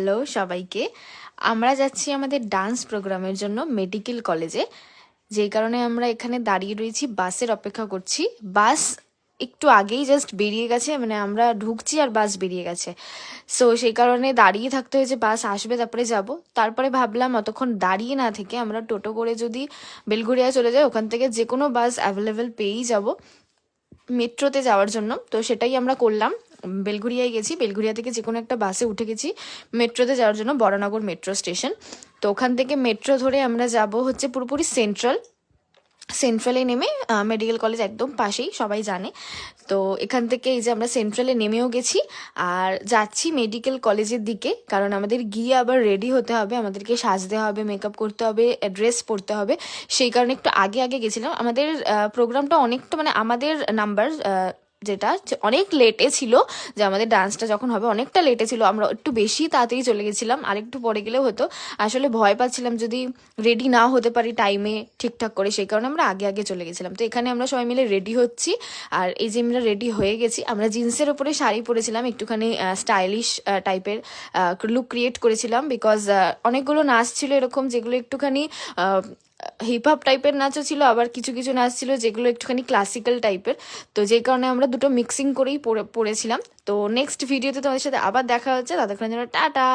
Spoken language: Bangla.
হ্যালো সবাইকে। আমরা যাচ্ছি আমাদের ডান্স প্রোগ্রামের জন্য মেডিকেল কলেজে। যেই কারণে আমরা এখানে দাঁড়িয়ে রয়েছি, বাসের অপেক্ষা করছি। বাস একটু আগেই জাস্ট বেরিয়ে গেছে, মানে আমরা ঢুকছি আর বাস বেরিয়ে গেছে। সো সেই কারণে দাঁড়িয়ে থাকতে হয়েছে, বাস আসবে তারপরে যাব। তারপরে ভাবলাম অতক্ষণ দাঁড়িয়ে না থেকে আমরা টোটো করে যদি বেলঘরিয়া চলে যাই, ওখান থেকে যে কোনো বাস অ্যাভেলেবেল পেয়েই যাব মেট্রোতে যাওয়ার জন্য। তো সেটাই আমরা করলাম, বেলঘরিয়ায় গেছি, বেলঘরিয়া থেকে যে কোনো একটা বাসে উঠে গেছি মেট্রোতে যাওয়ার জন্য, বরানগর মেট্রো স্টেশন। তো ওখান থেকে মেট্রো ধরে আমরা যাব হচ্ছে পুরোপুরি সেন্ট্রালে নেমে, মেডিকেল কলেজ একদম পাশেই, সবাই জানে। তো এখান থেকে এই যে আমরা সেন্ট্রালে নেমেও গেছি আর যাচ্ছি মেডিকেল কলেজের দিকে, কারণ আমাদের গিয়ে আবার রেডি হতে হবে, আমাদেরকে সাজতে হবে, মেকআপ করতে হবে, ড্রেস পরতে হবে। সেই কারণে একটু আগে আগে গেছিলাম। আমাদের প্রোগ্রামটা অনেকটা, মানে আমাদের নাম্বার যেটা অনেক লেটে ছিল, যে আমাদের ডান্সটা যখন হবে অনেকটা লেটে ছিল, আমরা একটু বেশি তাড়াতাড়ি চলে গেছিলাম, আর একটু পরে গেলেও হতো। আসলে ভয় পাচ্ছিলাম যদি রেডি না হতে পারি টাইমে ঠিকঠাক করে, সেই কারণে আমরা আগে আগে চলে গেছিলাম। তো এখানে আমরা সবাই মিলে রেডি হচ্ছি, আর এই যে আমরা রেডি হয়ে গেছি। আমরা জিন্সের ওপরে শাড়ি পরেছিলাম, একটুখানি স্টাইলিশ টাইপের লুক ক্রিয়েট করেছিলাম, বিকজ অনেকগুলো নাচ ছিল এরকম যেগুলো একটুখানি হিপ হপ টাইপের নাচও ছিল, আবার কিছু কিছু নাচ ছিল যেগুলো একটুখানি ক্লাসিক্যাল টাইপের। তো যেই কারণে আমরা দুটো মিক্সিং করেই পড়েছিলাম। তো নেক্সট ভিডিওতে তোমাদের সাথে আবার দেখা হচ্ছে, ততক্ষণের জন্য টাটা।